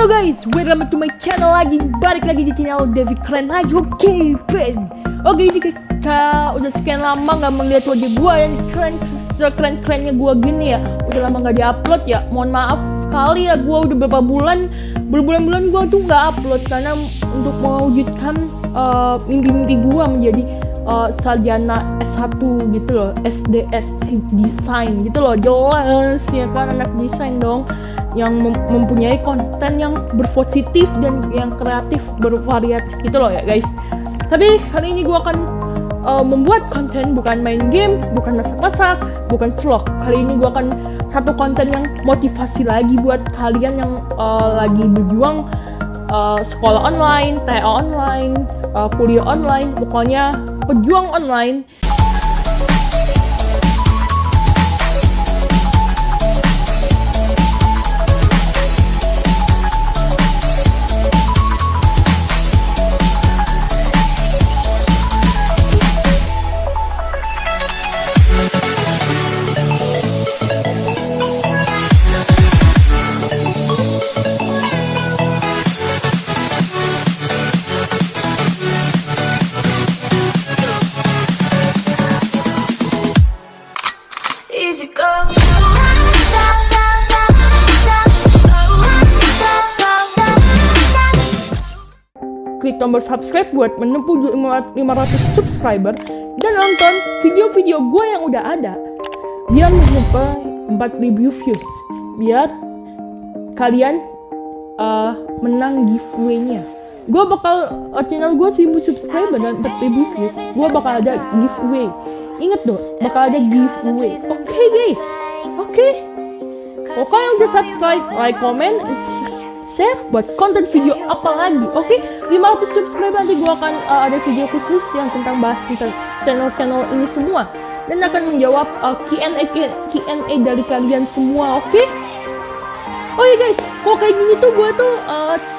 Halo guys, welcome to my channel lagi. Balik lagi di channel Devi Keren lagi. Oke, jika udah sekian lama gak melihat wajah gua yang keren-kerennya gua gini ya, udah lama gak diupload ya. Mohon maaf kali ya, gua udah berbulan-bulan gua tuh gak upload karena untuk mewujudkan mimpi-mimpi gua menjadi sarjana S1 gitu loh, SDS desain gitu loh. Jelas ya kan, anak desain dong yang mempunyai konten yang berpositif dan yang kreatif, bervariatif gitu loh ya guys. Tapi kali ini gue akan membuat konten, bukan main game, bukan masak-masak, bukan vlog. Kali ini gue akan satu konten yang motivasi lagi buat kalian yang lagi berjuang sekolah online, TA online, kuliah online, pokoknya pejuang online. Klik tombol subscribe buat menempuh 500 subscriber dan nonton video-video gue yang udah ada biar mencapai 4.000 views, biar kalian menang giveaway-nya. Gue bakal channel gue 1.000 subscriber dan 4.000 views, gue bakal ada giveaway. Ingat dong, bakal ada giveaway. Oke guys, oke. Pokoknya udah subscribe, like, comment, share buat konten video apa lagi. Oke, 500 subscriber nanti gue akan ada video khusus yang tentang bahas tentang channel-channel ini semua dan akan menjawab Q&A dari kalian semua. Oke? Oh iya guys, kok kayak gini tuh gue tuh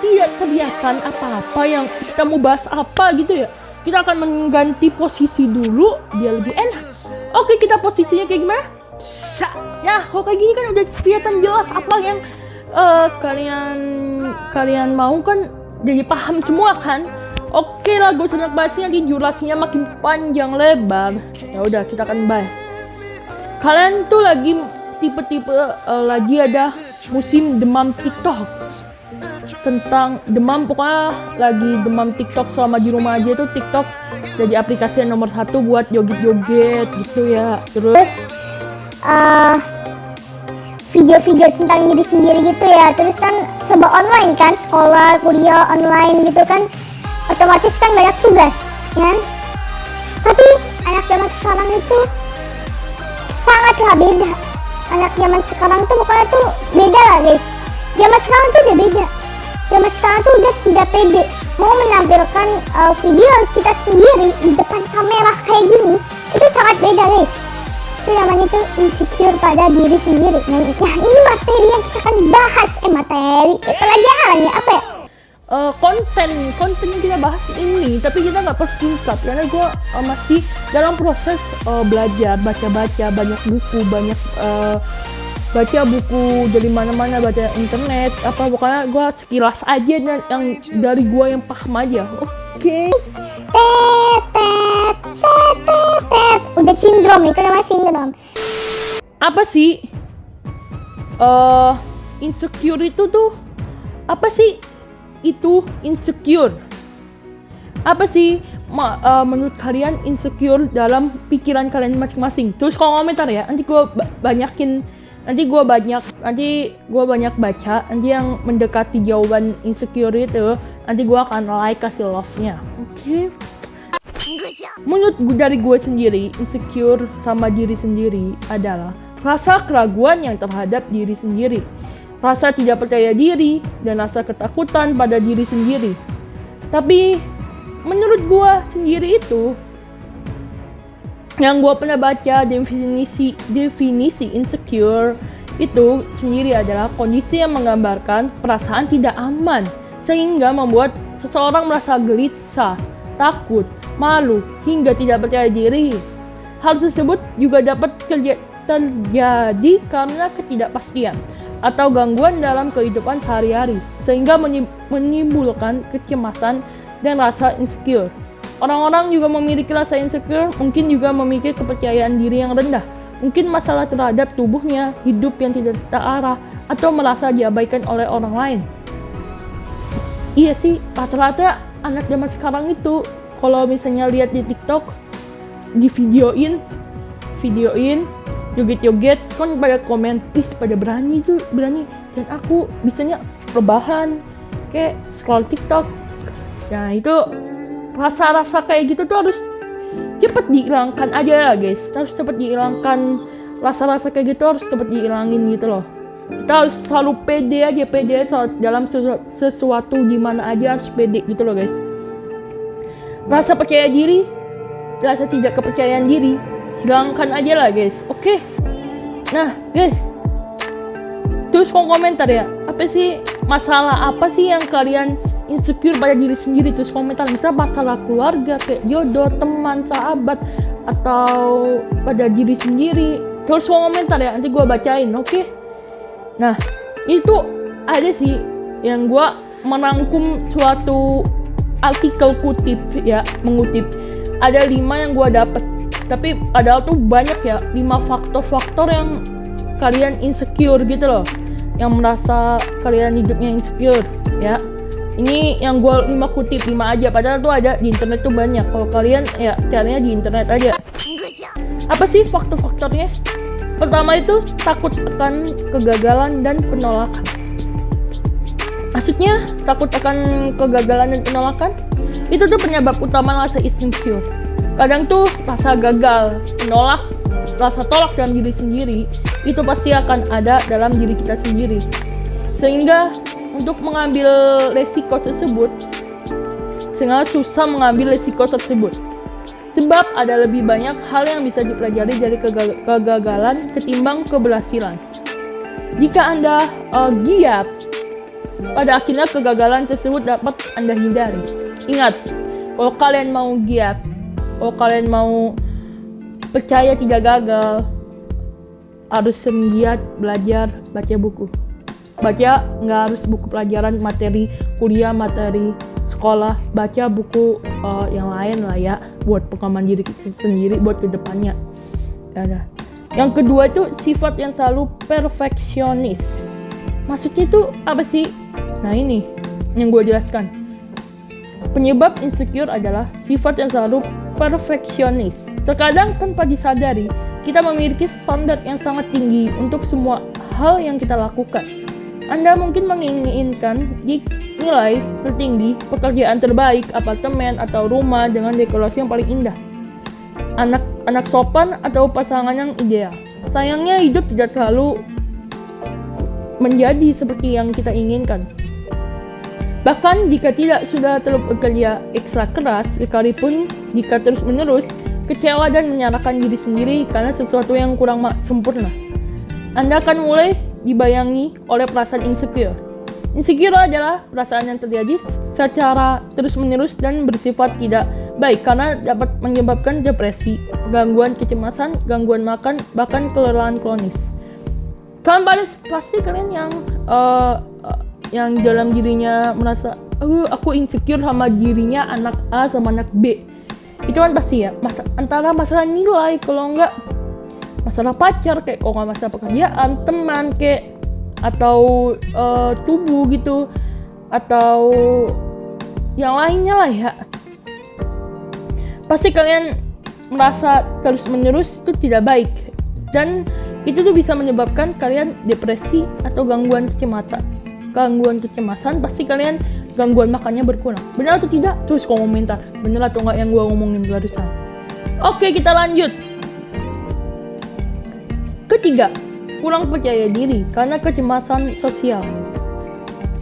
tidak terbiakan apa-apa yang kita mau bahas apa gitu ya. Kita akan mengganti posisi dulu biar lebih enak. Oke, kita posisinya kayak gimana? Ya, kok kayak gini kan udah kelihatan jelas apa yang kalian mau kan, jadi paham semua kan? Oke lah, gue sudah bahas nanti durasinya makin panjang lebar. Ya udah, kita akan bahas. Kalian tuh lagi tipe-tipe lagi ada musim demam TikTok. Tentang demam, pokoknya lagi demam TikTok selama di rumah aja tuh. TikTok jadi aplikasi yang nomor 1 buat joget-joget gitu ya. Terus video-video tentang diri sendiri gitu ya. Terus kan serba online kan, sekolah, kuliah online gitu kan, otomatis kan banyak tugas kan. Tapi anak zaman sekarang itu sangatlah beda. Anak zaman sekarang tuh pokoknya tuh beda lah guys. Zaman sekarang tuh udah beda. Zaman sekarang tuh udah tidak pede mau menampilkan video kita sendiri di depan kamera kayak gini. Itu sangat beda guys. Itu namanya tuh insecure pada diri sendiri. Nah ini materi yang kita akan bahas. Materi pelajarannya apa ya? Konten yang kita bahas ini, tapi kita nggak persingkat karena gue masih dalam proses belajar, baca banyak buku, baca buku dari mana-mana, baca internet, apa pokoknya gue sekilas aja dan yang dari gue yang paham aja. Oke. Udah sindrom, itu namanya sindrom. Apa sih insecure itu tuh? Apa sih itu insecure? Apa sih menurut kalian insecure dalam pikiran kalian masing-masing? Terus kalau komentar ya, nanti gue banyak baca. Nanti yang mendekati jawaban insecure itu nanti gue akan like, kasih love-nya. Oke? Menurut dari gue sendiri, insecure sama diri sendiri adalah rasa keraguan yang terhadap diri sendiri, rasa tidak percaya diri, dan rasa ketakutan pada diri sendiri. Tapi menurut gue sendiri itu, yang gue pernah baca definisi insecure itu sendiri adalah kondisi yang menggambarkan perasaan tidak aman sehingga membuat seseorang merasa gelisah, takut, malu, hingga tidak percaya diri. Hal tersebut juga dapat terjadi karena ketidakpastian, atau gangguan dalam kehidupan sehari-hari, sehingga menimbulkan kecemasan dan rasa insecure. Orang-orang juga memiliki rasa insecure, mungkin juga memiliki kepercayaan diri yang rendah, mungkin masalah terhadap tubuhnya, hidup yang tidak terarah, atau merasa diabaikan oleh orang lain. Iya sih, rata-rata anak zaman sekarang itu, kalau misalnya lihat di TikTok, di videoin, joget-joget, kan pada komen, pada berani. Dan aku bisanya rebahan, kayak scroll TikTok. Nah itu, rasa-rasa kayak gitu tuh harus cepet dihilangkan aja ya guys. Harus cepet dihilangkan, rasa-rasa kayak gitu harus cepet dihilangin gitu loh. Kita harus selalu pede aja dalam sesuatu, di mana aja harus pede gitu loh guys. Rasa percaya diri, rasa tidak kepercayaan diri, hilangkan aja lah guys. Oke. Nah guys, terus komentar ya, apa sih masalah apa sih yang kalian insecure pada diri sendiri? Terus komentar, misal masalah keluarga, kayak jodoh, teman, sahabat, atau pada diri sendiri. Terus komentar ya, nanti gue bacain, oke? Nah, itu ada sih yang gue merangkum suatu artikel mengutip. Ada 5 yang gue dapet, tapi padahal tuh banyak ya, 5 faktor-faktor yang kalian insecure gitu loh, yang merasa kalian hidupnya insecure ya. Ini yang gue 5 kutip, 5 aja, padahal tuh ada di internet tuh banyak. Kalau kalian ya carinya di internet aja. Apa sih faktor-faktornya? Pertama itu takut akan kegagalan dan penolakan. Maksudnya takut akan kegagalan dan penolakan? Itu tuh penyebab utama rasa insecure. Kadang tuh rasa gagal, menolak, rasa tolak dalam diri sendiri, itu pasti akan ada dalam diri kita sendiri. Sehingga untuk mengambil resiko tersebut, sangat susah mengambil resiko tersebut. Sebab ada lebih banyak hal yang bisa dipelajari dari kegagalan ketimbang keberhasilan. Jika Anda giat, pada akhirnya kegagalan tersebut dapat Anda hindari. Ingat, kalau kalian mau giat, kalau kalian mau percaya tidak gagal, harus sering giat belajar, baca buku. Baca nggak harus buku pelajaran, materi kuliah, materi sekolah, baca buku yang lain lah ya, buat pengembangan diri sendiri, buat kedepannya. Ya. Yang kedua itu sifat yang selalu perfeksionis. Maksudnya itu apa sih? Nah ini yang gue jelaskan. Penyebab insecure adalah sifat yang selalu perfeksionis. Terkadang tanpa disadari, kita memiliki standar yang sangat tinggi untuk semua hal yang kita lakukan. Anda mungkin menginginkan nilai tertinggi, pekerjaan terbaik, apartemen atau rumah dengan dekorasi yang paling indah, anak sopan atau pasangan yang ideal. Sayangnya hidup tidak selalu menjadi seperti yang kita inginkan. Bahkan jika tidak sudah terlalu bekerja ekstra keras, sekalipun jika terus-menerus kecewa dan menyalahkan diri sendiri karena sesuatu yang kurang sempurna, Anda akan mulai dibayangi oleh perasaan insecure. Insecure adalah perasaan yang terjadi secara terus-menerus dan bersifat tidak baik karena dapat menyebabkan depresi, gangguan kecemasan, gangguan makan, bahkan kelelahan kronis. Kalian pasti kalian yang dalam dirinya merasa aku insecure sama dirinya anak A sama anak B. Itu kan pasti ya, antara masalah nilai, kalau enggak masalah pacar, kayak kalau nggak masalah pekerjaan, teman kayak, atau tubuh gitu, atau yang lainnya lah ya. Pasti kalian merasa terus-menerus itu tidak baik, dan itu tuh bisa menyebabkan kalian depresi atau gangguan kecemasan. Pasti kalian gangguan makannya berkurang. Benar atau tidak? Terus komentar benar atau enggak yang gua ngomongin barusan. Oke, kita lanjut. Ketiga, kurang percaya diri karena kecemasan sosial.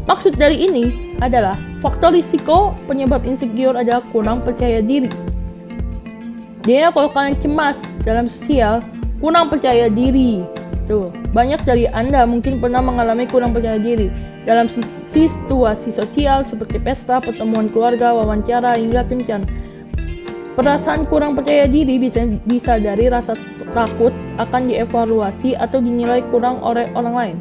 Maksud dari ini adalah faktor risiko penyebab insecure adalah kurang percaya diri. Jadi kalau kalian cemas dalam sosial, kurang percaya diri. Tuh, banyak dari Anda mungkin pernah mengalami kurang percaya diri dalam situasi sosial seperti pesta, pertemuan keluarga, wawancara, hingga kencan. Perasaan kurang percaya diri bisa dari rasa takut akan dievaluasi atau dinilai kurang oleh orang lain.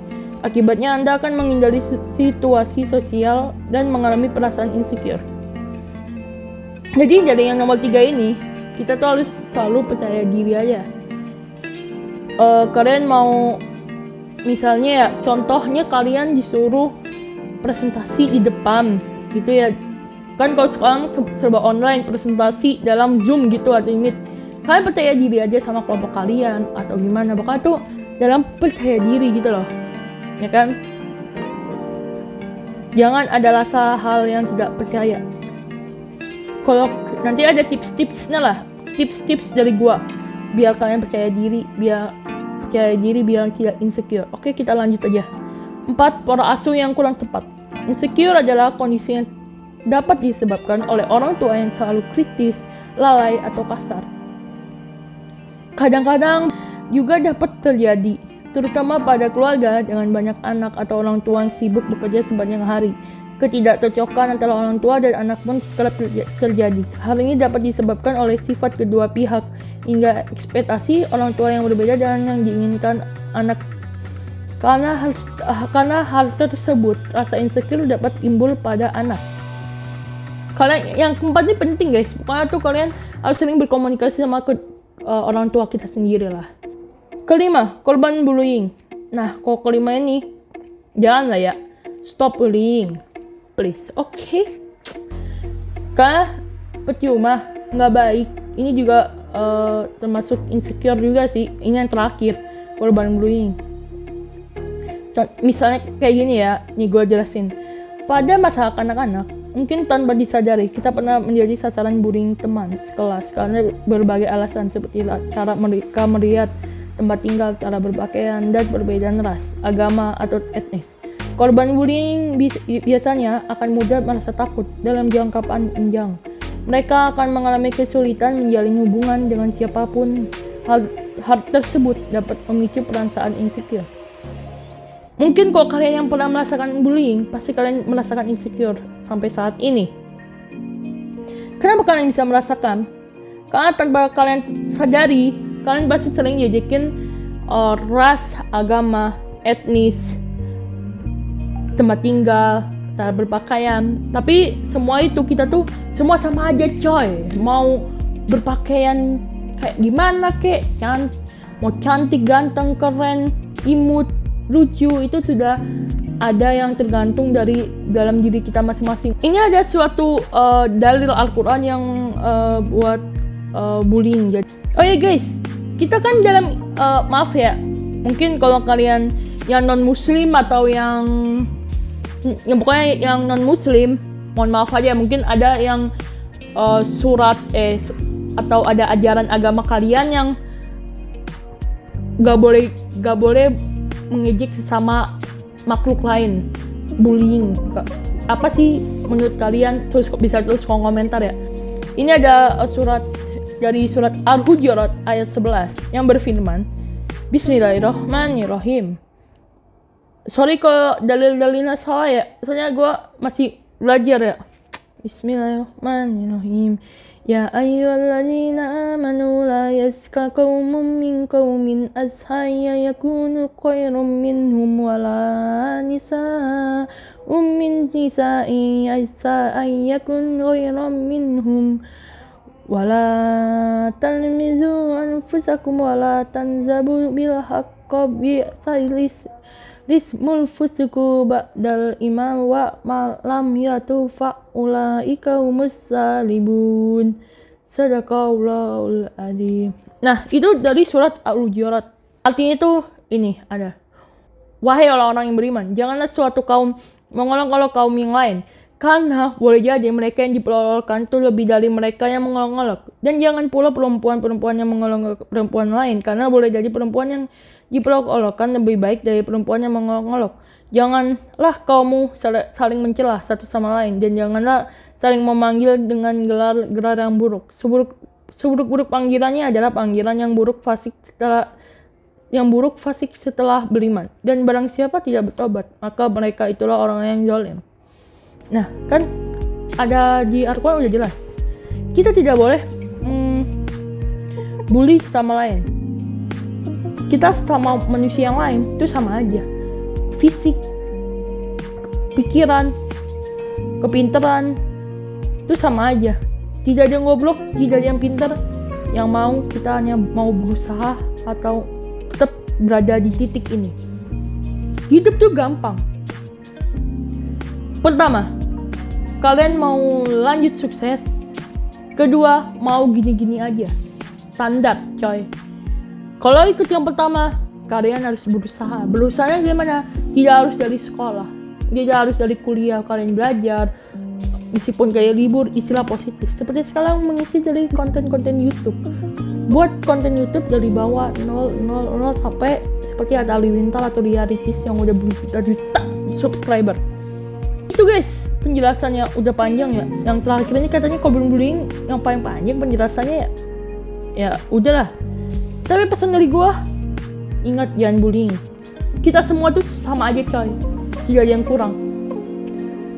Akibatnya Anda akan menghindari situasi sosial dan mengalami perasaan insecure. Jadi dari yang nomor 3 ini, kita tuh harus selalu percaya diri aja. Kalian mau, misalnya ya, contohnya kalian disuruh presentasi di depan gitu ya. Kan kalau sekarang serba online, presentasi dalam Zoom gitu atau Meet. Kalian percaya diri aja sama kelompok kalian atau gimana. Pokoknya tuh dalam percaya diri gitu loh. Ya kan? Jangan ada rasa hal yang tidak percaya. Kalau nanti ada tips-tipsnya lah. Tips-tips dari gua biar kalian percaya diri, biar tidak insecure. Oke, kita lanjut aja. 4. Pola asuh yang kurang tepat. Insecure adalah kondisi yang dapat disebabkan oleh orang tua yang selalu kritis, lalai, atau kasar. Kadang-kadang juga dapat terjadi, terutama pada keluarga dengan banyak anak atau orang tua yang sibuk bekerja sepanjang hari. Ketidakcocokan antara orang tua dan anak pun kerap terjadi. Hal ini dapat disebabkan oleh sifat kedua pihak, hingga ekspektasi orang tua yang berbeda dengan yang diinginkan anak. Karena hal tersebut, rasa insecure dapat timbul pada anak. Kalian yang keempat ini penting guys, pokoknya tuh kalian harus sering berkomunikasi sama orang tua kita sendiri lah. 5. Korban bullying. Nah, kalau 5 ini jangan lah ya, stop bullying, please. Oke. Karena percuma, nggak baik. Ini juga termasuk insecure juga sih. Ini yang terakhir, korban bullying. Misalnya kayak gini ya, nih gue jelasin. Pada masa kanak-kanak, mungkin tanpa disadari, kita pernah menjadi sasaran bullying teman sekelas karena berbagai alasan seperti cara mereka melihat tempat tinggal, cara berpakaian, dan perbedaan ras, agama, atau etnis. Korban bullying biasanya akan mudah merasa takut dalam jangka panjang. Mereka akan mengalami kesulitan menjalin hubungan dengan siapapun. Hal tersebut dapat memicu perasaan insecure. Mungkin kalau kalian yang pernah merasakan bullying, pasti kalian merasakan insecure sampai saat ini. Kenapa kalian bisa merasakan? Karena tanpa kalian sadari, kalian pasti sering diajakin ras, agama, etnis, tempat tinggal, cara berpakaian. Tapi semua itu kita tuh semua sama aja coy. Mau berpakaian kayak gimana kek, mau cantik, ganteng, keren, imut, lucu, itu sudah ada yang tergantung dari dalam diri kita masing-masing. Ini ada suatu dalil Al-Quran yang buat bullying. Oh ya guys, kita kan dalam maaf ya, mungkin kalau kalian yang non muslim atau yang pokoknya yang non muslim, mohon maaf aja, mungkin ada yang surat atau ada ajaran agama kalian yang gak boleh mengejek sesama makhluk lain, bullying. Apa sih menurut kalian? Terus bisa komentar ya. Ini ada surat dari surat Al-Hujurat ayat 11 yang berfirman, Bismillahirrahmanirrahim. Sorry kalau dalil-dalilnya salah ya, soalnya gue masih belajar ya. Bismillahirrahmanirrahim. Ya ayyuhalladzina amanu la yaskar qaumun min qaumin ashayya yakunu khairum minhum wala nisa'un min nisa'i yakun khairum minhum wala talmizu anfusakum wala tanzabu bil haqqi bi'sailis rismul fusuku ba'dal imam wa malam yatu fa'ulaika humus salibun. Sadaqallahul adzim. Nah, itu dari surat Al-Hujurat. Artinya itu ini ada. Wahai orang-orang yang beriman, janganlah suatu kaum mengolok-olok kaum yang lain, karena boleh jadi mereka yang diperolokkan itu lebih dari mereka yang mengolok-olok. Dan jangan pula perempuan-perempuan yang mengolok-olok perempuan lain, karena boleh jadi perempuan yang diperolok-olokkan lebih baik dari perempuan yang mengolok-olok. Janganlah kaummu saling mencela satu sama lain, dan janganlah saling memanggil dengan gelar-gelar yang buruk. Seburuk-buruk panggilannya adalah panggilan yang buruk fasik setelah beriman. Dan barang siapa tidak bertobat, maka mereka itulah orang yang zalim. Nah, kan ada di Al-Quran udah jelas. Kita tidak boleh bully sama lain. Kita sama manusia yang lain itu sama aja. fisik, pikiran, kepintaran, itu sama aja. Tidak ada yang goblok, tidak ada yang pintar. Yang mau kita hanya mau berusaha atau tetap berada di titik ini. Hidup tuh gampang. Pertama, kalian mau lanjut sukses. Kedua, mau gini-gini aja. Standar, coy. Kalau ikut yang pertama, kalian harus berusaha. Berusahanya gimana? Tidak harus dari sekolah, tidak harus dari kuliah. Kalian belajar, meskipun kayak libur, istilah positif. Seperti sekarang mengisi dari konten-konten YouTube. Buat konten YouTube dari bawah 0 sampai seperti ada Halilintar atau Ria Ricis yang udah berjuta subscriber. Itu guys, penjelasannya udah panjang ya. Yang terakhir ini katanya cyberbullying yang paling panjang penjelasannya ya udahlah. Tapi pesan dari gua, ingat jangan bullying. Kita semua tuh sama aja coy, tidak ada yang kurang.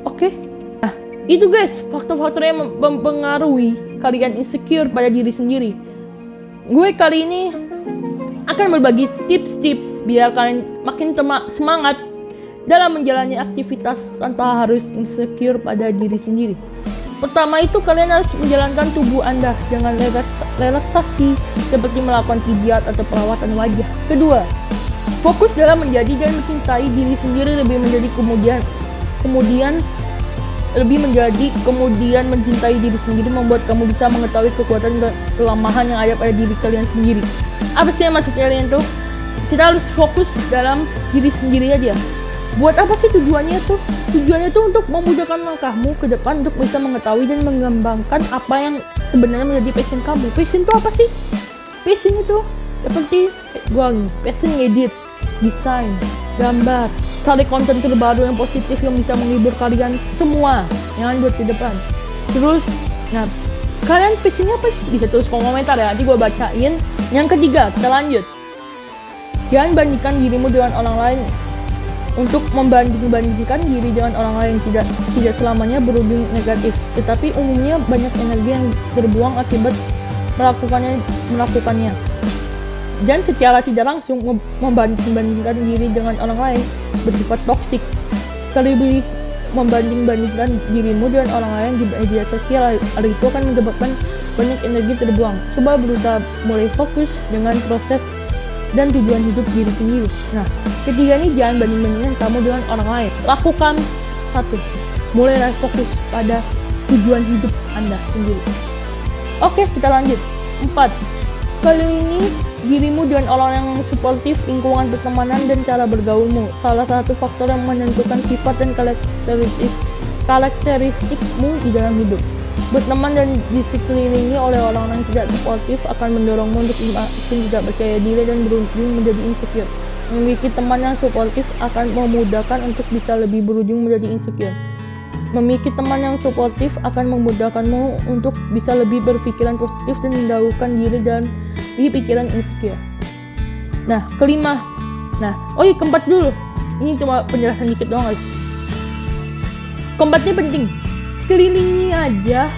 Oke? Nah, itu guys, faktor-faktor yang mempengaruhi kalian insecure pada diri sendiri. Gue kali ini akan berbagi tips-tips biar kalian makin semangat dalam menjalani aktivitas tanpa harus insecure pada diri sendiri. Pertama itu kalian harus menjalankan tubuh Anda dengan relaksasi seperti melakukan pijat atau perawatan wajah. Kedua, fokus dalam menjadi dan mencintai diri sendiri lebih menjadi kemudian mencintai diri sendiri membuat kamu bisa mengetahui kekuatan dan kelemahan yang ada pada diri kalian sendiri. Apa sih yang maksud kalian tuh? Kita harus fokus dalam diri sendiri aja. Buat apa sih tujuannya tuh? Tujuannya tuh untuk memudahkan langkahmu ke depan untuk bisa mengetahui dan mengembangkan apa yang sebenarnya menjadi passion kamu. Passion itu apa sih? Passion itu seperti passion ngedit, desain, gambar, cari konten terbaru yang positif yang bisa menghibur kalian semua yang buat ke depan. Terus, nah kalian passionnya apa? Bisa tulis komentar ya, nanti gue bacain. Yang ketiga, kita lanjut. Jangan bandingkan dirimu dengan orang lain. Untuk membanding-bandingkan diri dengan orang lain tidak selamanya berujung negatif, tetapi umumnya banyak energi yang terbuang akibat melakukannya. Dan secara tidak langsung membanding-bandingkan diri dengan orang lain bersifat toksik. Lebih membanding-bandingkan dirimu dengan orang lain di media sosial, hal itu akan menyebabkan banyak energi terbuang. Coba berusaha mulai fokus dengan proses dan tujuan hidup diri sendiri. Nah, ketiga ini jangan banding-bandingkan kamu dengan orang lain. Lakukan satu, mulailah fokus pada tujuan hidup Anda sendiri. Oke, kita lanjut. 4. Kali ini dirimu dengan orang yang suportif, lingkungan pertemanan, dan cara bergaulmu. Salah satu faktor yang menentukan sifat dan karakteristikmu di dalam hidup. Berteman dan disekelilingi oleh orang-orang yang tidak suportif akan mendorongmu untuk semakin tidak percaya diri dan berujung menjadi insecure. Memiliki teman yang suportif akan memudahkan untuk bisa lebih berujung menjadi insecure. Memiliki teman yang suportif akan memudahkanmu untuk bisa lebih berpikiran positif dan mendahulukan diri dan di pikiran insecure. Nah, kelima. Keempat dulu. Ini cuma penjelasan dikit doang guys. Keempatnya penting. Kelilingi aja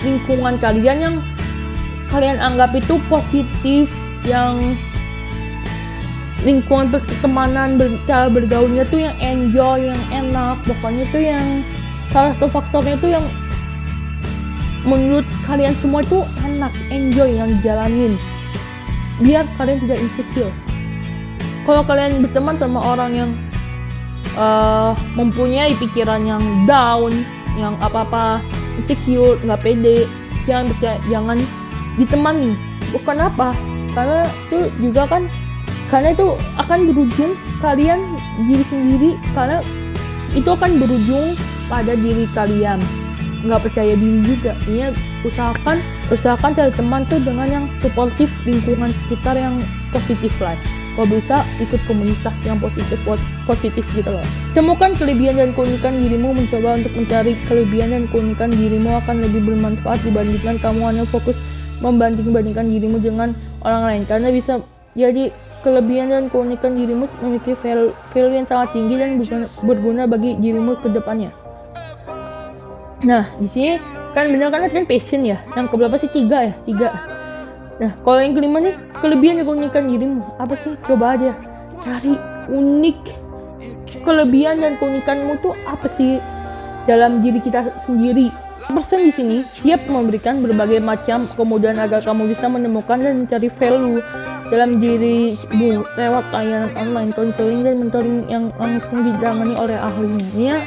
lingkungan kalian yang kalian anggap itu positif, yang lingkungan pertemanan, cara bergaulnya tuh yang enjoy, yang enak, pokoknya tuh yang salah satu faktornya tuh yang menurut kalian semua tuh enak, enjoy yang jalanin, biar kalian tidak insecure. Kalau kalian berteman sama orang yang mempunyai pikiran yang down, yang apa-apa insecure, nggak pede, jangan ditemani. Bukan apa? Karena itu akan berujung kalian diri sendiri, karena itu akan berujung pada diri kalian nggak percaya diri juga. Ini usahakan cari teman tuh dengan yang suportif, lingkungan sekitar yang positif lah. Kalau bisa ikut komunitas yang positif gitu loh. Temukan kelebihan dan keunikan dirimu. Mencoba untuk mencari kelebihan dan keunikan dirimu akan lebih bermanfaat dibandingkan kamu hanya fokus membanding-bandingkan dirimu dengan orang lain, karena bisa jadi kelebihan dan keunikan dirimu memiliki value yang sangat tinggi dan berguna bagi dirimu ke depannya. Nah, di sini kan bener kan passion ya. Yang keberapa sih? 3 ya? 3. Nah, kalau yang kelima nih, kelebihan dan keunikan dirimu apa sih? Coba aja cari unik kelebihan dan keunikanmu tuh apa sih dalam diri kita sendiri. Person di sini siap memberikan berbagai macam kemudahan agar kamu bisa menemukan dan mencari value dalam dirimu lewat layanan online, konseling dan mentoring yang langsung ditangani oleh ahlinya. Ya,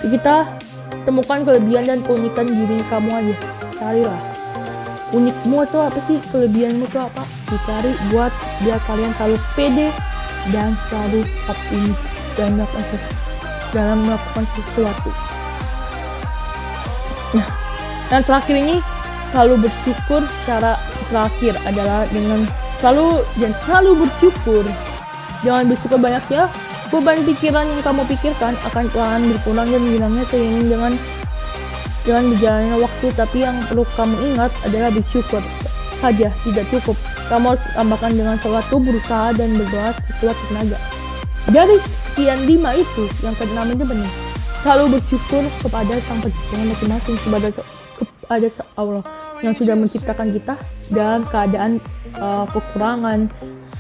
kita temukan kelebihan dan keunikan diri kamu aja. Carilah unikmu atau apa sih, kelebihanmu itu apa, dicari buat biar kalian selalu pede dan selalu optimis dalam melakukan sesuatu. Nah, yang terakhir ini, selalu bersyukur. Cara terakhir adalah dengan selalu bersyukur. Jangan bersyukur banyak ya. Beban pikiran yang kamu pikirkan akan perlahan berkurang dan hilangnya seiring dengan berjalannya waktu. Tapi yang perlu kamu ingat adalah bersyukur saja tidak cukup. Kamu harus tambahkan dengan sesuatu, berusaha dan berdoa sekuat tenaga. Dari sekian 5 itu, yang ke-6 itu benar. Selalu bersyukur kepada Sang Pencipta masing-masing, kepada Allah yang sudah menciptakan kita dalam keadaan kekurangan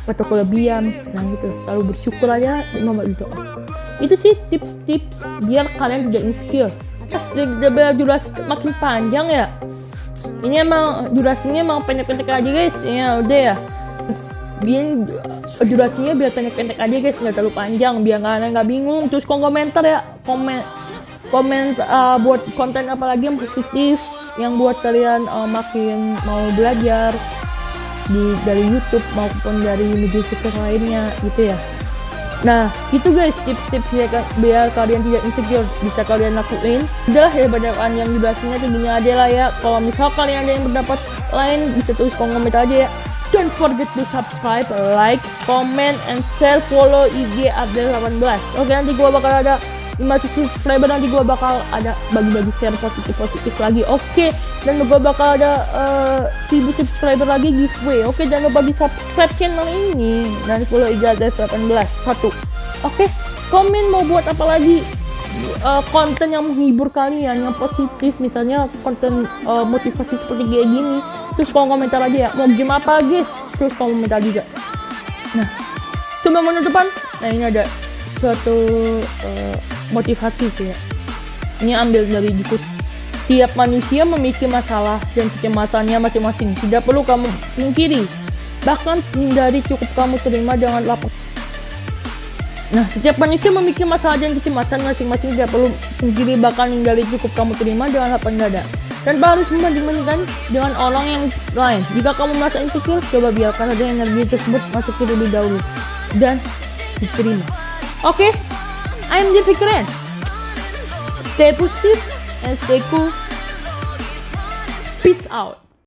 atau kelebihan. Nah gitu, selalu bersyukur aja dan berdoa. Itu sih tips-tips biar kalian tidak insecure. Durasi makin panjang ya. Ini emang durasinya emang pendek-pendek aja guys. Ya udah ya. Durasinya biar pendek-pendek aja guys, nggak terlalu panjang biar kalian nggak bingung. Terus komentar ya, komen buat konten apa lagi yang positif yang buat kalian makin mau belajar dari YouTube maupun dari media sosial lainnya gitu ya. Nah gitu guys, tips-tips biar kalian tidak insecure bisa kalian lakuin. Udahlah daripada yang durasinya segini aja lah ya. Kalau misal kalian ada yang berpendapat lain bisa tulis komentar aja ya. Don't forget to subscribe, like, comment, and share, follow IG Abdel 18. Oke, nanti gua bakal ada 5 subscriber, nanti gua bakal ada bagi-bagi share positif lagi. Oke, dan gua bakal ada 1000 subscriber lagi giveaway. Oke, jangan lupa di subscribe channel ini dan follow IG Abdel 18. 1. Oke, komen mau buat apa lagi, konten yang menghibur kalian, yang positif, misalnya konten motivasi seperti kayak gini. Terus komentar aja ya, mau game apa guys, terus komentar juga. Nah, sebelum penutupan, nah ini ada suatu motivasi sih ya. Ini ambil dari buku. Tiap manusia memiliki masalah dan kecemasannya masing-masing. Tidak perlu kamu pungkiri, bahkan hindari, cukup kamu terima dengan lapang. Nah, setiap manusia memiliki masalah dan kecemasan masing-masing. Tidak perlu pungkiri, bahkan hindari, cukup kamu terima dengan lapang dada. Dan harus membanding-bandingkan dengan orang yang lain. Jika kamu merasa insecure, coba biarkan ada energi tersebut masuk terlebih dahulu dan diterima. Oke, I'm Devi Keren. Stay positive and stay cool. Peace out.